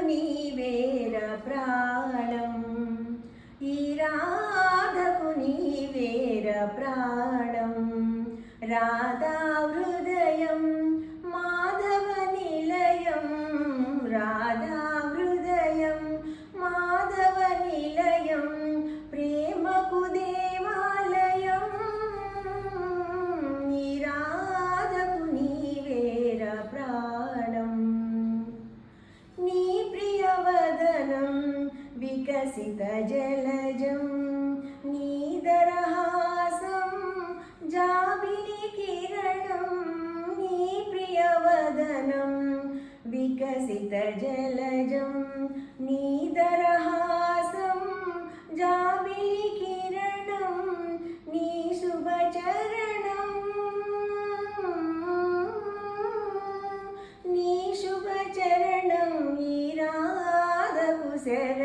నీవేర ప్రాణం ఈ రాధకు నీవేర ప్రాణం రాధా హృదయం మాధవ నిలయం రాధా హృదయం మాధవ నిలయం ప్రేమకు దేవాలయం ఈ రాధకు నీవేర ప్రాణం నీ ప్రియవదనం వికసిత జలజం నీ దరహాసం జాబిలి కిరణం నీ ప్రియవదనం వికసిత జలజం నీ దరహాసం జాబిలి కిరణం నీ శుభచరణం నీ శుభచరణం ఈ రాధకు శరణం